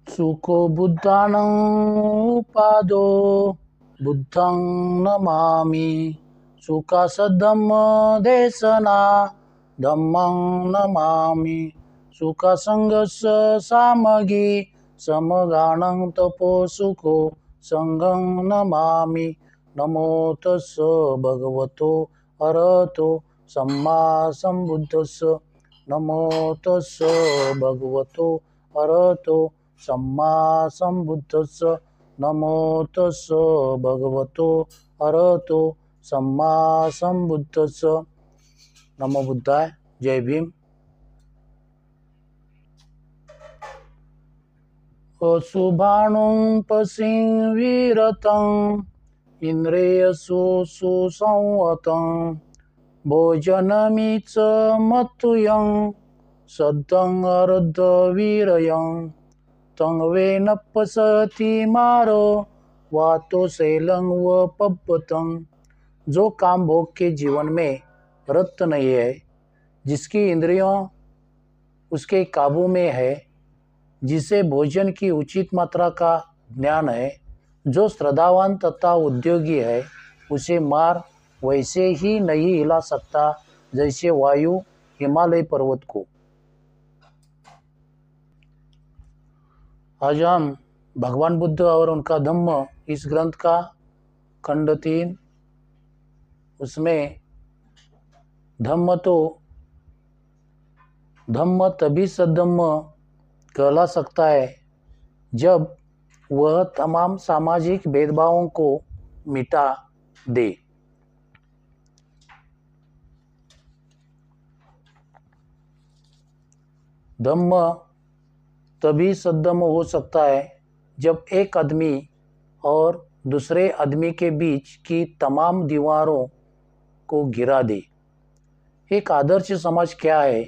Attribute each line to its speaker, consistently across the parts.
Speaker 1: सुको बुद्धानं पादो बुद्धं नमामि। सुखसद्धम्म देशना धम्मं नमामि। सुखसंगस्य सामगी समगानं तपो सुखो संगं नमामि। नमो तस्स भगवतो अरहतो सम्मा सम्बुद्धस्स। नमो तस्स भगवतो अरहतो सम्मा सम्बुद्धस्स। नमो तस्स भगवतो अरहतो सम्मा सम्बुद्धस्स। नमो बुद्धाय। जय भीम। अशुभाणुं पश्चिमविरतं इन्द्रियसु सुसंवतं भोजनमिच मत्तुयं सद्धं अर्धवीर्यं तं वेन पसति मारो वातो शैलं व पब्बतं। जो काम भोग के जीवन में रत नहीं है, जिसकी इंद्रियों उसके काबू में है, जिसे भोजन की उचित मात्रा का ज्ञान है, जो श्रद्धावान तथा उद्योगी है, उसे मार वैसे ही नहीं हिला सकता जैसे वायु हिमालय पर्वत को। आज हम भगवान बुद्ध और उनका धम्म इस ग्रंथ का खंड 3, उसमें धम्म तभी सद्धम्म कहला सकता है जब वह तमाम सामाजिक भेदभावों को मिटा दे। धम्म तभी सद्धम्म हो सकता है जब एक आदमी और दूसरे आदमी के बीच की तमाम दीवारों को गिरा दे। एक आदर्श समाज क्या है?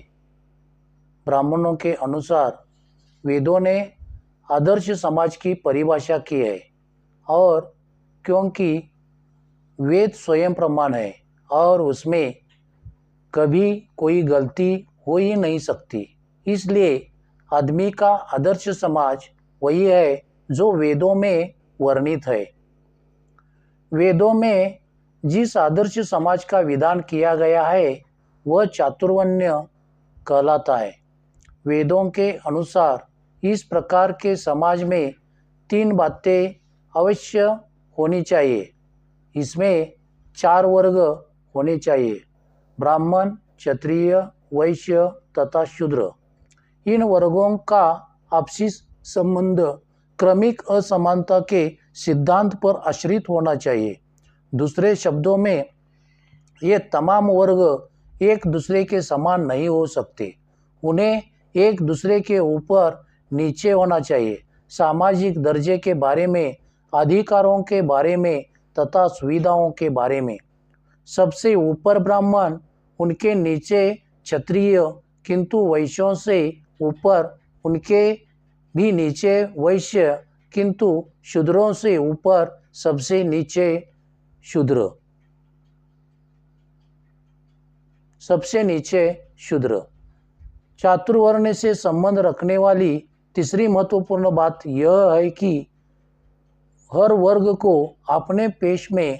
Speaker 1: ब्राह्मणों के अनुसार वेदों ने आदर्श समाज की परिभाषा की है, और क्योंकि वेद स्वयं प्रमाण है और उसमें कभी कोई गलती हो ही नहीं सकती, इसलिए आदमी का आदर्श समाज वही है जो वेदों में वर्णित है। वेदों में जिस आदर्श समाज का विधान किया गया है वह चातुर्वर्ण्य कहलाता है। वेदों के अनुसार इस प्रकार के समाज में 3 बातें अवश्य होनी चाहिए। इसमें 4 वर्ग होने चाहिए: ब्राह्मण, क्षत्रिय, वैश्य तथा शूद्र। इन वर्गों का आपसी संबंध क्रमिक असमानता के सिद्धांत पर आश्रित होना चाहिए। दूसरे शब्दों में ये तमाम वर्ग एक दूसरे के समान नहीं हो सकते, उन्हें एक दूसरे के ऊपर नीचे होना चाहिए। सामाजिक दर्जे के बारे में, अधिकारों के बारे में तथा सुविधाओं के बारे में सबसे ऊपर ब्राह्मण, उनके नीचे क्षत्रिय, किंतु वैश्यों से ऊपर उनके भी नीचे वैश्य, किंतु शूद्रों से ऊपर सबसे नीचे शूद्र। सबसे नीचे शूद्र। चातुर्वर्ण से संबंध रखने वाली तीसरी महत्वपूर्ण बात यह है कि हर वर्ग को अपने पेश में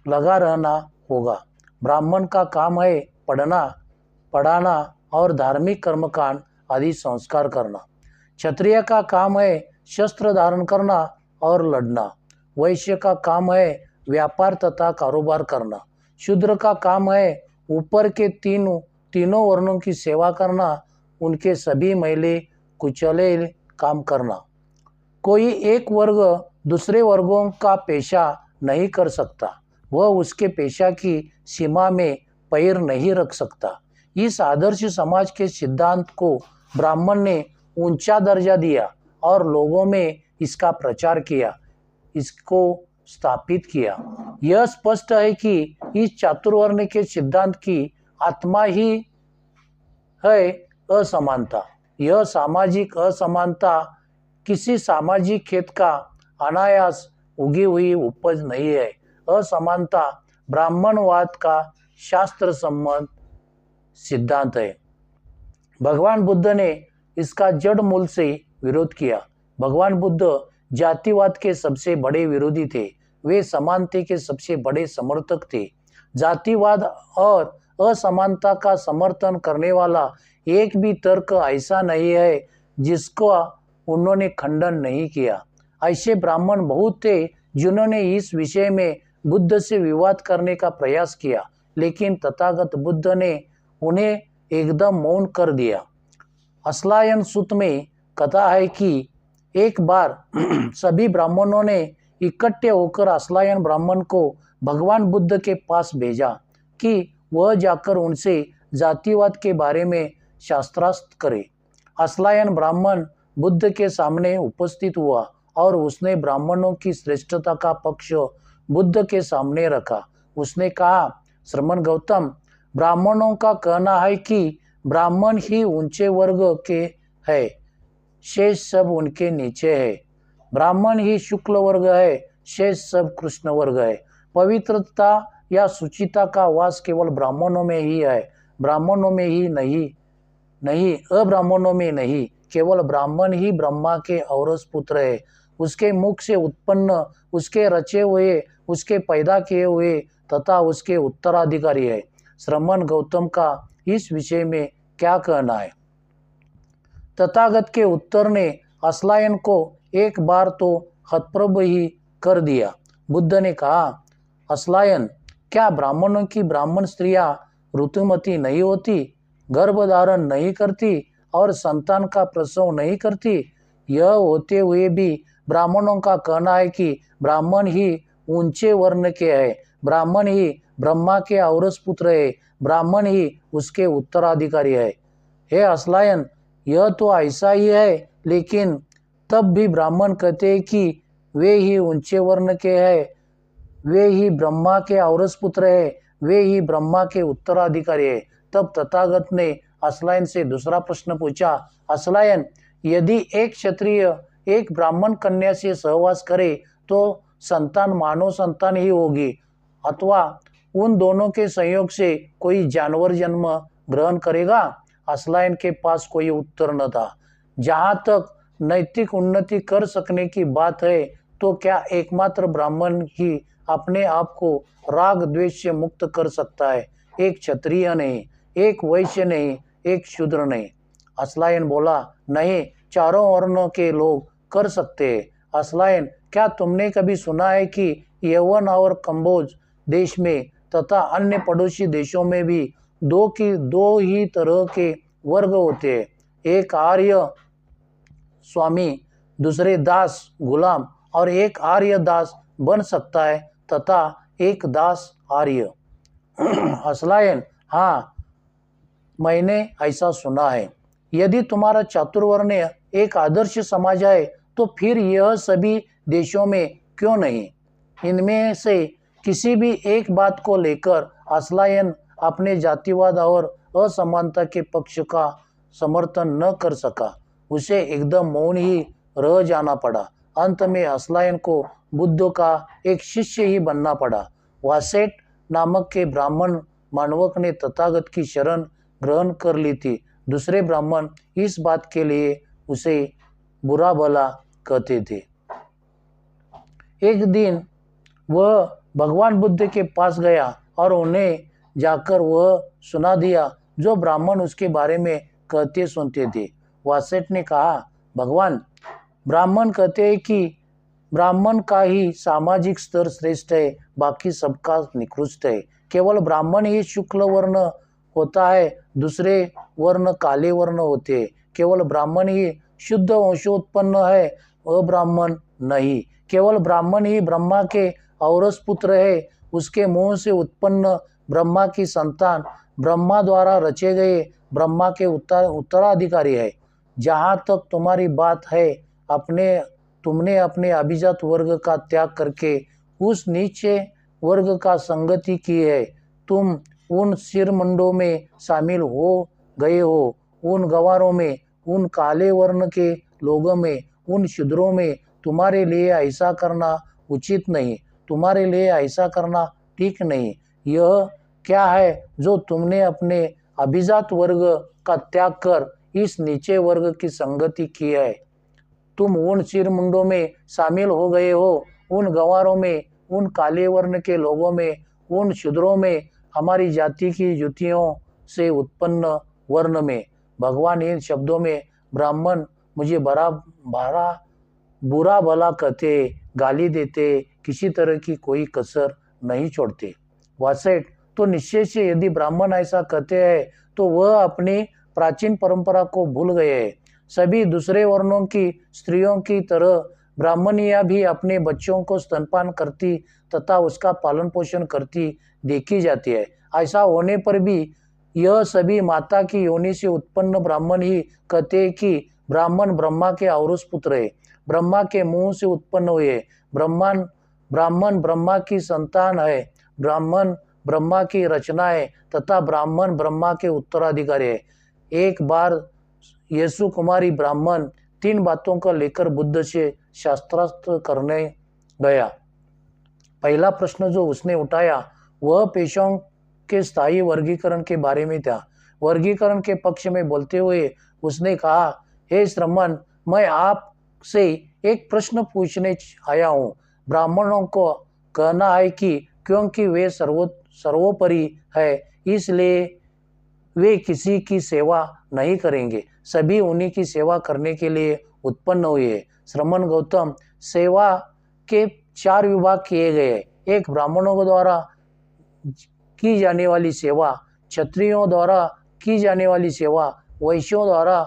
Speaker 1: लगा रहना होगा। ब्राह्मण का काम है पढ़ना, पढ़ाना और धार्मिक कर्मकांड आदि संस्कार करना। क्षत्रिय का काम है शस्त्र धारण करना और लड़ना। वैश्य का काम है व्यापार तथा कारोबार करना। शूद्र का काम है ऊपर के तीनों वर्णों की सेवा करना, उनके सभी मैले कुचले काम करना। कोई एक वर्ग दूसरे वर्गों का पेशा नहीं कर सकता, वह उसके पेशा की सीमा में पैर नहीं रख सकता। इस आदर्श समाज के सिद्धांत को ब्राह्मण ने ऊंचा दर्जा दिया और लोगों में इसका प्रचार किया, इसको स्थापित किया। यह स्पष्ट है कि इस चातुर्वर्ण के सिद्धांत की आत्मा ही है असमानता। यह सामाजिक असमानता किसी सामाजिक खेत का अनायास उगी हुई उपज नहीं है। असमानता ब्राह्मणवाद का शास्त्र सम्मत सिद्धांत है। भगवान बुद्ध ने इसका जड़ मूल से विरोध किया। भगवान बुद्ध जातिवाद के सबसे बड़े विरोधी थे। वे समानता के सबसे बड़े समर्थक थे। जातिवाद और असमानता का समर्थन करने वाला एक भी तर्क ऐसा नहीं है जिसका उन्होंने खंडन नहीं किया। ऐसे ब्राह्मण बहुत थे जिन्होंने इस विषय में बुद्ध से विवाद करने का प्रयास किया, लेकिन तथागत बुद्ध ने उन्हें एकदम मौन कर दिया। असलायन सूत में कथा है कि एक बार सभी ब्राह्मणों ने इकट्ठे होकर असलायन ब्राह्मण को भगवान बुद्ध के पास भेजा कि वह जाकर उनसे जातिवाद के बारे में शास्त्रार्थ करे। असलायन ब्राह्मण बुद्ध के सामने उपस्थित हुआ और उसने ब्राह्मणों की श्रेष्ठता का पक्ष बुद्ध के सामने रखा। उसने कहा, श्रीमान गौतम, ब्राह्मणों का कहना है कि ब्राह्मण ही ऊंचे वर्ग के है, शेष सब उनके नीचे है। ब्राह्मण ही शुक्ल वर्ग है, शेष सब कृष्ण वर्ग है। पवित्रता या सुचिता का वास केवल ब्राह्मणों में ही है, ब्राह्मणों में ही नहीं अब्राह्मणों में नहीं। केवल ब्राह्मण ही ब्रह्मा के औरस पुत्र है, उसके मुख से उत्पन्न, उसके रचे हुए, उसके पैदा किए हुए तथा उसके उत्तराधिकारी है। श्रीमान गौतम का इस विषय में क्या कहना है? तथागत के उत्तर ने असलायन को एक बार तो हतप्रभ ही कर दिया। बुद्ध ने कहा, असलायन, क्या ब्राह्मणों की ब्राह्मण स्त्रियां ऋतुमती नहीं होती, गर्भधारण नहीं करती और संतान का प्रसव नहीं करती? यह होते हुए भी ब्राह्मणों का कहना है कि ब्राह्मण ही ऊंचे वर्ण के है, ब्राह्मण ही ब्रह्मा के औरस पुत्र है, ब्राह्मण ही उसके उत्तराधिकारी है। हे असलायन, यह तो ऐसा ही है, लेकिन तब भी ब्राह्मण कहते हैं कि वे ही ऊंचे वर्ण के हैं, वे ही ब्रह्मा के औरस पुत्र है, वे ही ब्रह्मा के उत्तराधिकारी है। तब तथागत ने असलायन से दूसरा प्रश्न पूछा, असलायन, यदि एक क्षत्रिय एक ब्राह्मण कन्या से सहवास करे तो संतान मानव संतान ही होगी अथवा उन दोनों के संयोग से कोई जानवर जन्म ग्रहण करेगा? असलायन के पास कोई उत्तर न था। जहाँ तक नैतिक उन्नति कर सकने की बात है, तो क्या एकमात्र ब्राह्मण ही अपने आप को राग द्वेष से मुक्त कर सकता है? एक क्षत्रिय नहीं, एक वैश्य नहीं, एक शूद्र नहीं। असलायन बोला, नहीं, चारों वर्णों के लोग कर सकते हैं। असलायन, क्या तुमने कभी सुना है कि यवन और कंबोज देश में तथा अन्य पड़ोसी देशों में भी दो ही तरह के वर्ग होते हैं? एक आर्य स्वामी, दूसरे दास गुलाम, और एक आर्य दास बन सकता है तथा एक दास आर्य। असलायन, हाँ, मैंने ऐसा सुना है। यदि तुम्हारा चातुर्वर्ण्य एक आदर्श समाज है तो फिर यह सभी देशों में क्यों नहीं? इनमें से किसी भी एक बात को लेकर असलायन अपने जातिवाद और असमानता के पक्ष का समर्थन न कर सका। उसे एकदम मौन ही रह जाना पड़ा। अंत में असलायन को बुद्ध का एक शिष्य ही बनना पड़ा। वासेट नामक के ब्राह्मण मानवक ने तथागत की शरण ग्रहण कर ली थी। दूसरे ब्राह्मण इस बात के लिए उसे बुरा भला कहते थे। एक दिन वह भगवान बुद्ध के पास गया और उन्हें जाकर वह सुना दिया जो ब्राह्मण उसके बारे में कहते सुनते थे। वासेट ने कहा, भगवान, ब्राह्मण कहते हैं कि ब्राह्मण का ही सामाजिक स्तर श्रेष्ठ है, बाकी सबका निकृष्ट है। केवल ब्राह्मण ही शुक्ल वर्ण होता है, दूसरे वर्ण काले वर्ण होते हैं। केवल ब्राह्मण ही शुद्ध वंशोत्पन्न है, अब्राह्मण नहीं। केवल ब्राह्मण ही ब्रह्मा के औरस पुत्र है, उसके मुंह से उत्पन्न ब्रह्मा की संतान ब्रह्मा द्वारा रचे गए ब्रह्मा के उत्तराधिकारी है। जहाँ तक तुम्हारी बात है, तुमने अपने अभिजात वर्ग का त्याग करके उस नीचे वर्ग का संगति की है। तुम उन सिरमंडों में शामिल हो गए हो, उन गवारों में, उन काले वर्ण के लोगों में, उन शूद्रों में। तुम्हारे लिए ऐसा करना उचित नहीं, तुम्हारे लिए ऐसा करना ठीक नहीं। यह क्या है जो तुमने अपने अभिजात वर्ग का त्याग कर इस नीचे वर्ग की संगति की है? तुम उन सिर मुंडों में शामिल हो गए हो, उन गंवारों में, उन काले वर्ण के लोगों में, उन शूद्रों में, हमारी जाति की जुतियों से उत्पन्न वर्ण में। भगवान इन शब्दों में ब्राह्मण मुझे भरा बुरा भला कहते, गाली देते, किसी तरह की कोई कसर नहीं छोड़ते। 62 तो निश्चय से यदि ब्राह्मण ऐसा कहते हैं तो वह अपनी प्राचीन परंपरा को भूल गए हैं। सभी दूसरे वर्णों की स्त्रियों की तरह ब्राह्मणियां भी अपने बच्चों को स्तनपान करती तथा उसका पालन पोषण करती देखी जाती है। ऐसा होने पर भी यह सभी माता की योनि से उत्पन्न ब्राह्मण ही कहते हैं कि ब्राह्मण ब्रह्मा के औरस पुत्र है, ब्रह्मा के मुंह से उत्पन्न हुए, ब्राह्मण ब्रह्मा की संतान है, ब्राह्मण ब्रह्मा की रचना है तथा ब्राह्मण ब्रह्मा के उत्तराधिकारी है। एक बार यीशु कुमारी ब्राह्मण 3 बातों को लेकर बुद्ध से शास्त्रार्थ करने गया। पहला प्रश्न जो उसने उठाया वह पेशों के स्थायी वर्गीकरण के बारे में था। वर्गीकरण के पक्ष में बोलते हुए उसने कहा, हे श्रमण, मैं आपसे एक प्रश्न पूछने आया हूँ। ब्राह्मणों को कहना है कि क्योंकि वे सर्वोपरि है इसलिए वे किसी की सेवा नहीं करेंगे, सभी उन्हीं की सेवा करने के लिए उत्पन्न हुए। श्रमण गौतम, सेवा के 4 विभाग किए गए। एक, ब्राह्मणों द्वारा की जाने वाली सेवा, क्षत्रियों द्वारा की जाने वाली सेवा, वैश्यों द्वारा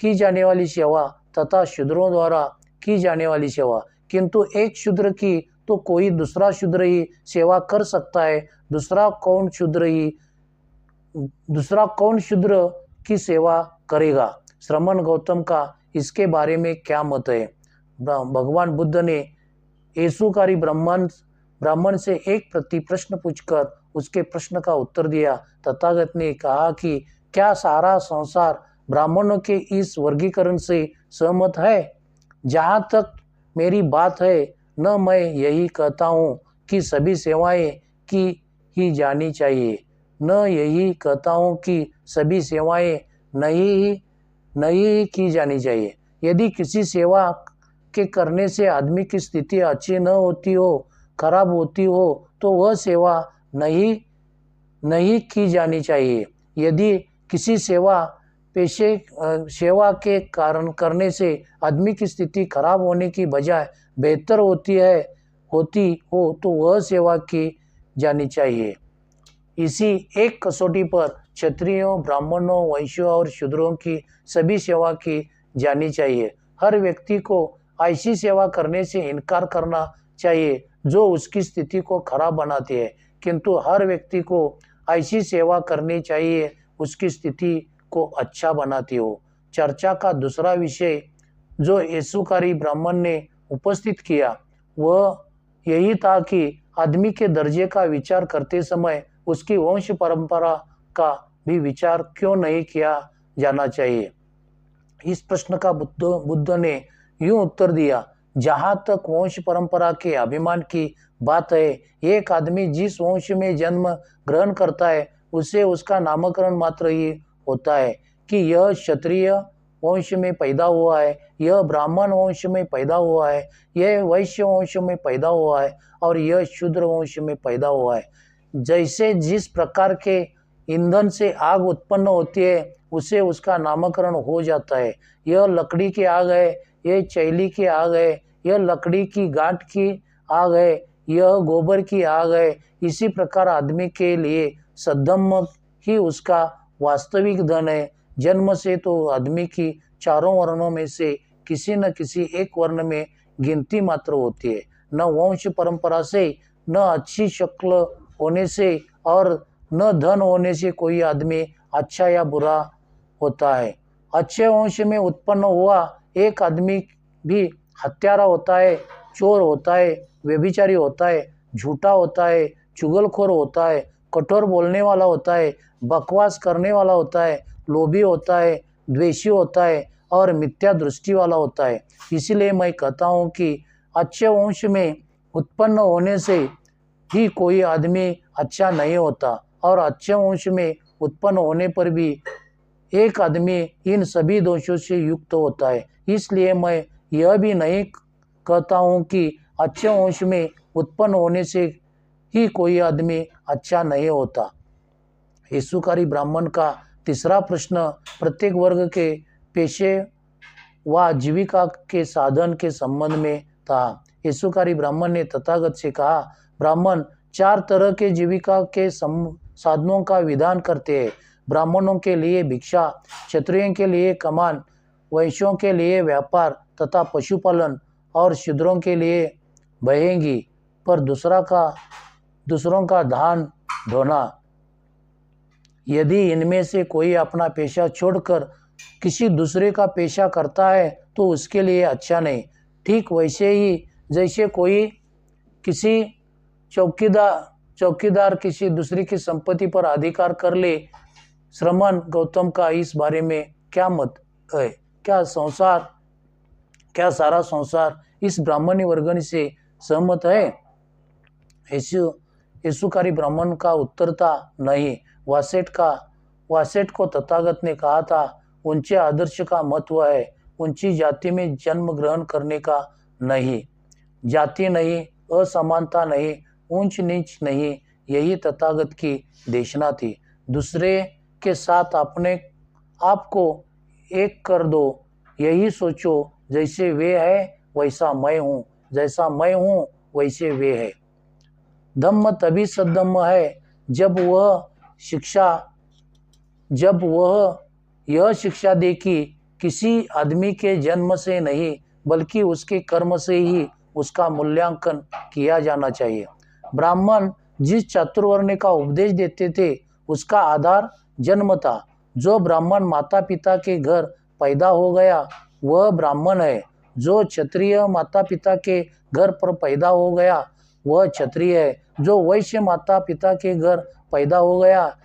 Speaker 1: की जाने वाली सेवा तथा शूद्रों द्वारा की जाने वाली सेवा। किंतु एक शूद्र की तो कोई दूसरा शूद्र ही सेवा कर सकता है, दूसरा कौन शूद्र की सेवा करेगा? श्रमण गौतम का इसके बारे में क्या मत है? भगवान बुद्ध ने येसुकारी ब्राह्मण से एक प्रति प्रश्न पूछकर उसके प्रश्न का उत्तर दिया। तथागत ने कहा कि क्या सारा संसार ब्राह्मणों के इस वर्गीकरण से सहमत है? जहाँ तक मेरी बात है, न मैं यही कहता हूँ कि सभी सेवाएं की ही जानी चाहिए, न यही कहता हूँ कि सभी सेवाएं नहीं की जानी चाहिए। यदि किसी सेवा के करने से आदमी की स्थिति अच्छी न होती हो, खराब होती हो, तो वह सेवा नहीं की जानी चाहिए। यदि किसी सेवा के कारण करने से आदमी की स्थिति खराब होने की बजाय बेहतर होती हो तो वह सेवा की जानी चाहिए। इसी एक कसौटी पर क्षत्रियों, ब्राह्मणों, वैश्यों और शूद्रों की सभी सेवा की जानी चाहिए। हर व्यक्ति को ऐसी सेवा करने से इनकार करना चाहिए जो उसकी स्थिति को खराब बनाती है, किंतु हर व्यक्ति को ऐसी सेवा करनी चाहिए उसकी स्थिति को अच्छा बनाती हो। चर्चा का दूसरा विषय जो येसुकारी ब्राह्मण ने उपस्थित किया वह यही था कि आदमी के दर्जे का विचार करते समय उसकी वंश परंपरा का भी विचार क्यों नहीं किया जाना चाहिए। इस प्रश्न का बुद्ध ने यूं उत्तर दिया, जहां तक वंश परंपरा के अभिमान की बात है, एक आदमी जिस वंश में जन्म ग्रहण करता है उसे उसका नामकरण मात्र ही होता है कि यह क्षत्रिय वंश में पैदा हुआ है, यह ब्राह्मण वंश में पैदा हुआ है, यह वैश्य वंश में पैदा हुआ है और यह शूद्र वंश में पैदा हुआ है। जैसे जिस प्रकार के ईंधन से आग उत्पन्न होती है उसे उसका नामकरण हो जाता है। यह लकड़ी की आग है, यह चैली की आग है, यह लकड़ी की गांठ की आग है, यह गोबर की आग है। इसी प्रकार आदमी के लिए सद्धम्म ही उसका वास्तविक धन है। जन्म से तो आदमी की चारों वर्णों में से किसी न किसी एक वर्ण में गिनती मात्र होती है। न वंश परंपरा से, न अच्छी शक्ल होने से और न धन होने से कोई आदमी अच्छा या बुरा होता है। अच्छे वंश में उत्पन्न हुआ एक आदमी भी हत्यारा होता है, चोर होता है, व्यभिचारी होता है, झूठा होता है, चुगलखोर होता है, कठोर बोलने वाला होता है, बकवास करने वाला होता है, लोभी होता है, द्वेषी होता है और मिथ्या दृष्टि वाला होता है। इसीलिए मैं कहता हूँ कि अच्छे वंश में उत्पन्न होने से ही कोई आदमी अच्छा नहीं होता और अच्छे वंश में उत्पन्न होने पर भी एक आदमी इन सभी दोषों से युक्त होता है। इसलिए मैं यह भी नहीं कहता हूँ कि अच्छे वंश में उत्पन्न होने से ही कोई आदमी अच्छा नहीं होता। यीशुकारी ब्राह्मण का तीसरा प्रश्न प्रत्येक वर्ग के पेशे व आजीविका के साधन के संबंध में था। यीशुकारी ब्राह्मण ने तथागत से कहा, ब्राह्मण 4 तरह के जीविका के साधनों का विधान करते हैं। ब्राह्मणों के लिए भिक्षा, क्षत्रियों के लिए कमान, वैश्यों के लिए व्यापार तथा पशुपालन और शूद्रों के लिए बहेंगी, पर दूसरों का धान ढोना। यदि इनमें से कोई अपना पेशा छोड़कर किसी दूसरे का पेशा करता है तो उसके लिए अच्छा नहीं। ठीक वैसे ही जैसे कोई किसी चौकीदार किसी दूसरे की संपत्ति पर अधिकार कर ले। श्रमण गौतम का इस बारे में क्या मत है? क्या सारा संसार इस ब्राह्मणी वर्गणी से सहमत है? यीशुकारी ब्राह्मण का उत्तर था, नहीं। वासेट को तथागत ने कहा था, ऊंचे आदर्श का महत्व है, ऊंची जाति में जन्म ग्रहण करने का नहीं। जाति नहीं, असमानता नहीं, ऊंच नीच नहीं, यही तथागत की देशना थी। दूसरे के साथ अपने आप को एक कर दो, यही सोचो, जैसे वे है वैसा मैं हूँ, जैसा मैं हूँ वैसे वे है। धम्म तभी सद्धम्म है जब वह यह शिक्षा दे कि किसी आदमी के जन्म से नहीं बल्कि उसके कर्म से ही उसका मूल्यांकन किया जाना चाहिए। ब्राह्मण जिस चातुर्वर्ण का उपदेश देते थे उसका आधार जन्म था। जो ब्राह्मण माता पिता के घर पैदा हो गया वह ब्राह्मण है। जो क्षत्रिय माता पिता के घर पर पैदा हो गया वह क्षत्रिय है। जो वैश्य माता पिता के घर पैदा हो गया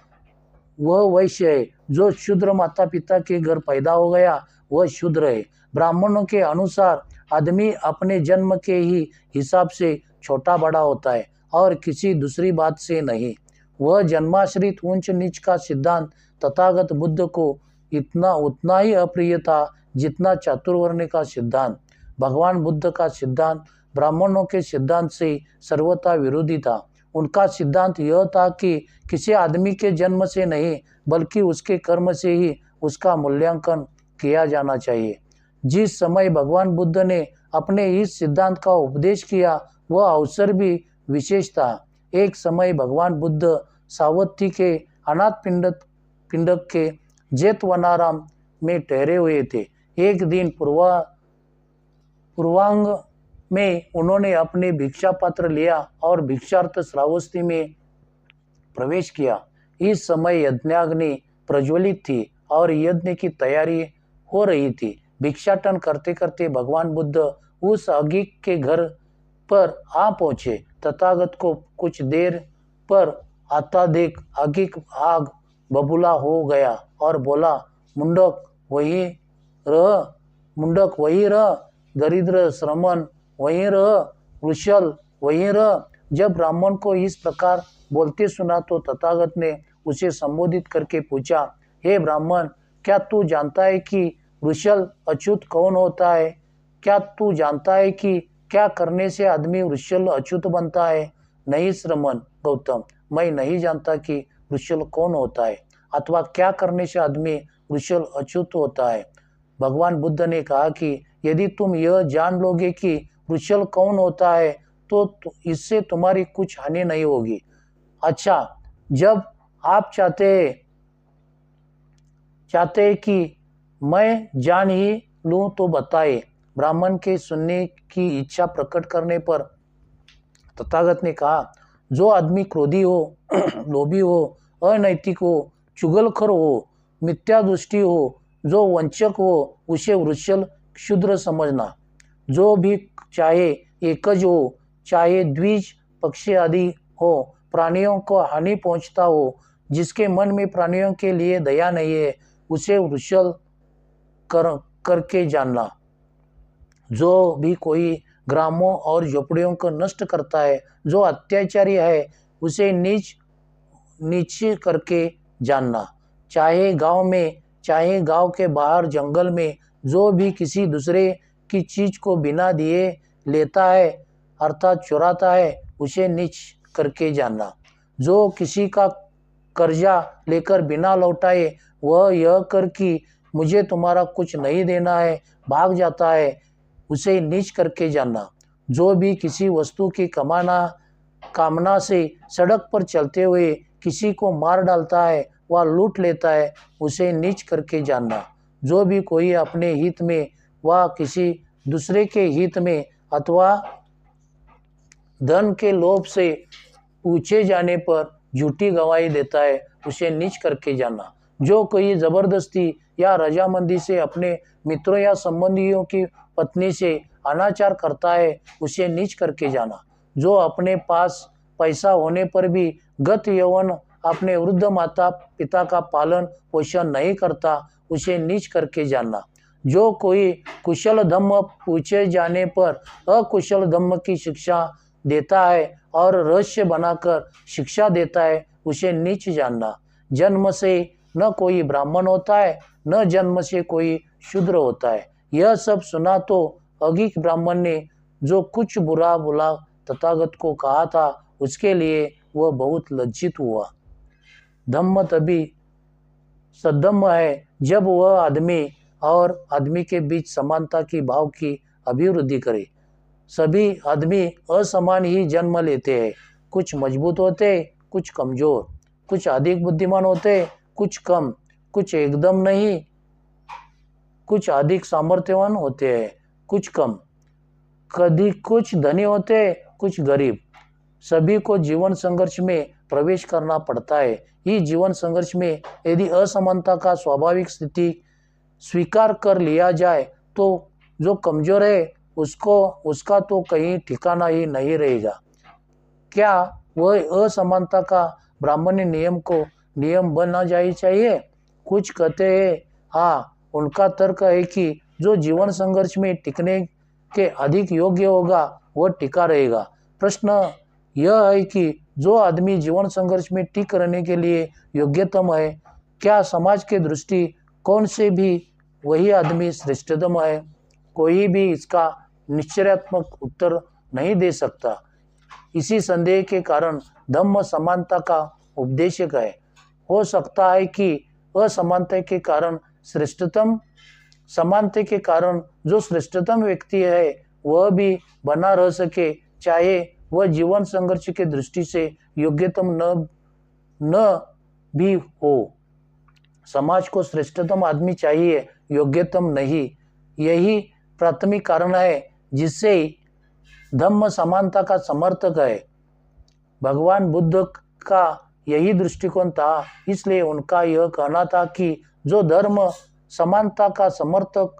Speaker 1: वह वैश्य है। जो शूद्र माता पिता के घर पैदा हो गया वह शूद्र है। ब्राह्मणों के अनुसार आदमी अपने जन्म के ही हिसाब से छोटा बड़ा होता है और किसी दूसरी बात से नहीं। वह जन्माश्रित ऊंच नीच का सिद्धांत तथागत बुद्ध को उतना ही अप्रिय था जितना चातुर्वर्ण का सिद्धांत। भगवान बुद्ध का सिद्धांत ब्राह्मणों के सिद्धांत से सर्वथा विरोधी था। उनका सिद्धांत यह था कि किसी आदमी के जन्म से नहीं बल्कि उसके कर्म से ही उसका मूल्यांकन किया जाना चाहिए। जिस समय भगवान बुद्ध ने अपने इस सिद्धांत का उपदेश किया वह अवसर भी विशेष था। एक समय भगवान बुद्ध सावत्ती के अनाथ पिंडक के जेतवनाराम में ठहरे हुए थे। एक दिन पूर्वांग में उन्होंने अपने भिक्षा पात्र लिया और भिक्षार्थ श्रावस्ती में प्रवेश किया। इस समय यज्ञाग्नि प्रज्वलित थी और यज्ञ की तैयारी हो रही थी। भिक्षाटन करते करते भगवान बुद्ध उस अग्नि के घर पर आ पहुंचे। तथागत को कुछ देर पर आता देख आग बबूला हो गया और बोला, मुंडक वही रह, दरिद्र श्रमण वहीं रह, वृषल वहीं रह। जब ब्राह्मण को इस प्रकार बोलते सुना तो तथागत ने उसे संबोधित करके पूछा, हे ब्राह्मण, क्या तू जानता है कि वृषल अच्युत कौन होता है? क्या तू जानता है कि क्या करने से आदमी वृषल अच्युत बनता है? नहीं श्रमण गौतम, मैं नहीं जानता कि वृषल कौन होता है अथवा क्या करने से आदमी वृषल अच्युत होता है। भगवान बुद्ध ने कहा कि यदि तुम यह जान लोगे कि वृषल कौन होता है तो इससे तुम्हारी कुछ हानि नहीं होगी। अच्छा, जब आप चाहते हैं कि मैं जान ही लूं तो बताए। ब्राह्मण के सुनने की इच्छा प्रकट करने पर तथागत ने कहा, जो आदमी क्रोधी हो, लोभी हो, अनैतिक हो, चुगलखोर हो, मिथ्या दृष्टि हो, जो वंचक हो, उसे वृषल क्षुद्र समझना। जो भी चाहे एकज हो, चाहे द्विज पक्षी आदि हो, प्राणियों को हानि पहुंचता हो, जिसके मन में प्राणियों के लिए दया नहीं है, उसे वृषल करके जानना। जो भी कोई ग्रामों और झोपड़ियों को नष्ट करता है, जो अत्याचारी है, उसे नीच करके जानना। चाहे गांव में, चाहे गांव के बाहर जंगल में, जो भी किसी दूसरे की चीज को बिना दिए लेता है अर्थात चुराता है, उसे नीच करके जानना। जो किसी का कर्जा लेकर बिना लौटाए वह यह कर कि मुझे तुम्हारा कुछ नहीं देना है भाग जाता है, उसे नीच करके जानना। जो भी किसी वस्तु की कामना से सड़क पर चलते हुए किसी को मार डालता है व लूट लेता है, उसे नीच करके जानना। जो भी कोई अपने हित में व किसी दूसरे के हित में अथवा धन के लोभ से पूछे जाने पर झूठी गवाही देता है, उसे नीच करके जानना। जो कोई जबरदस्ती या रजामंदी से अपने मित्रों या संबंधियों की पत्नी से अनाचार करता है, उसे नीच करके जाना। जो अपने पास पैसा होने पर भी गत यौवन अपने वृद्ध माता पिता का पालन पोषण नहीं करता, उसे नीच करके जानना। जो कोई कुशल धम्म पूछे जाने पर अकुशल धम्म की शिक्षा देता है और रहस्य बनाकर शिक्षा देता है, उसे नीच जानना। जन्म से न कोई ब्राह्मण होता है, न जन्म से कोई शूद्र होता है। यह सब सुना तो अगीक ब्राह्मण ने जो कुछ बुरा बुला तथागत को कहा था, उसके लिए वह बहुत लज्जित हुआ। धम्म तभी सद्धम्म है जब वह आदमी और आदमी के बीच समानता की भाव की अभिवृद्धि करे। सभी आदमी असमान ही जन्म लेते हैं, कुछ मजबूत होते, कुछ कमजोर, कुछ अधिक बुद्धिमान होते, कुछ कम, कुछ एकदम नहीं, कुछ अधिक सामर्थ्यवान होते हैं, कुछ कम, कभी कुछ धनी होते, कुछ गरीब। सभी को जीवन संघर्ष में प्रवेश करना पड़ता है। इस जीवन संघर्ष में यदि असमानता का स्वाभाविक स्थिति स्वीकार कर लिया जाए तो जो कमजोर है उसका तो कहीं ठिकाना ही नहीं रहेगा। क्या वह असमानता का ब्राह्मणी नियम को नियम बनना चाहिए? कुछ कहते हैं हाँ, उनका तर्क है कि जो जीवन संघर्ष में टिकने के अधिक योग्य होगा वह टिका रहेगा। प्रश्न यह है कि जो आदमी जीवन संघर्ष में टिक रहने के लिए योग्यतम है, क्या समाज के दृष्टिकोण से भी वही आदमी श्रेष्ठतम है? कोई भी इसका निश्चयात्मक उत्तर नहीं दे सकता। इसी संदेह के कारण धम्म समानता का उपदेशक है। हो सकता है कि असमानता के कारण समानता के कारण जो श्रेष्ठतम व्यक्ति है वह भी बना रह सके, चाहे वह जीवन संघर्ष के दृष्टि से योग्यतम न भी हो। समाज को श्रेष्ठतम आदमी चाहिए, योग्यतम नहीं। यही प्राथमिक कारण है जिससे धम्म समानता का समर्थक है। भगवान बुद्ध का यही दृष्टिकोण था, इसलिए उनका यह कहना था कि जो धर्म समानता का समर्थक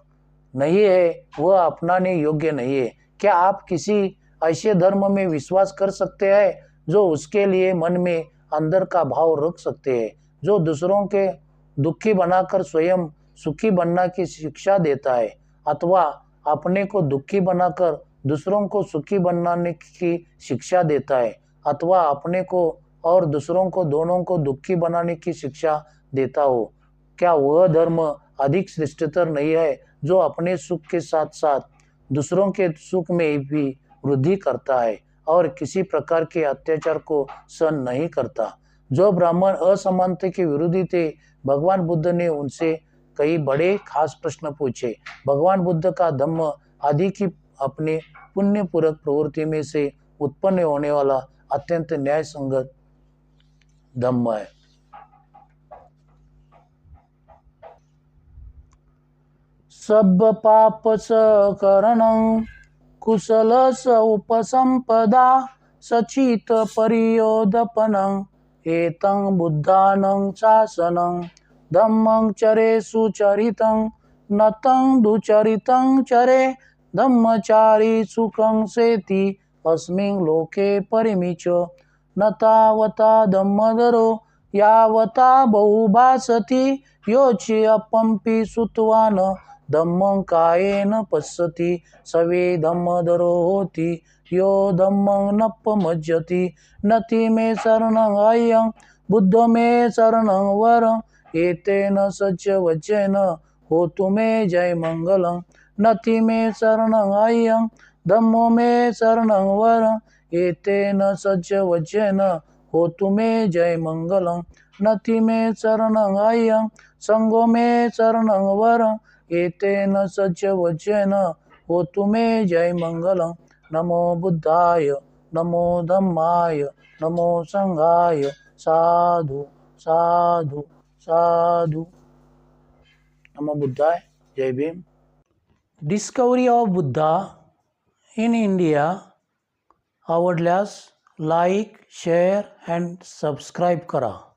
Speaker 1: नहीं है वह अपनाने योग्य नहीं है। क्या आप किसी ऐसे धर्म में विश्वास कर सकते हैं जो उसके लिए मन में अंदर का भाव रख सकते हैं, जो दूसरों के दुखी बनाकर स्वयं सुखी बनना की शिक्षा देता है, अथवा अपने को दुखी बनाकर दूसरों को सुखी बनाने की शिक्षा देता है, अथवा अपने को और दूसरों को दोनों को दुखी बनाने की शिक्षा देता हो? क्या वह धर्म अधिक श्रेष्ठतर नहीं है जो अपने सुख के साथ साथ दूसरों के सुख में भी वृद्धि करता है और किसी प्रकार के अत्याचार को सहन नहीं करता? जो ब्राह्मण असमानता के विरोधी थे, भगवान बुद्ध ने उनसे कई बड़े खास प्रश्न पूछे। भगवान बुद्ध का धम्म आदि की अपने पुण्य पूरक प्रवृत्ति में से उत्पन्न होने वाला अत्यंत न्याय संगत धम्म है। सब पाप स करणं कुशल स उपसंपदा सचित परियोदपनं एतं बुद्धानं शासनं धम्मं चरे सुचरितं नतं दुचरितं चरे धम्मचारी सुखं सेति अस्मिन् लोके परिमिच न तावता धम्मधरो यावता बहुभासति योचि अपंपि सुतवान धम्मं कायेन पश्यति सवे धम्मधरो होति यो धम्मं नपमज्जति नति मे शरणं अयं बुद्ध मे शरणं वरं एतेन सच्च वचेन होतु मे जय मंगलम्। नति मे शरणं अय्यं धम्मो मे शरणं वरं एतेन सज्ज वज्रेन होतु मे जय मंगलम। नति मे शरणं अय्यं संगो मे शरणं वरं एतेन सज्ज वज्रेन होतु मे जय मंगलम। नमो बुद्धाय नमो धम्माय नमो संघाय साधु साधु साधु। नमो बुद्धाय। जय Bhim. Discovery of Buddha in India आवडल्यास लाईक, शेअर अँड सबस्क्राईब करा.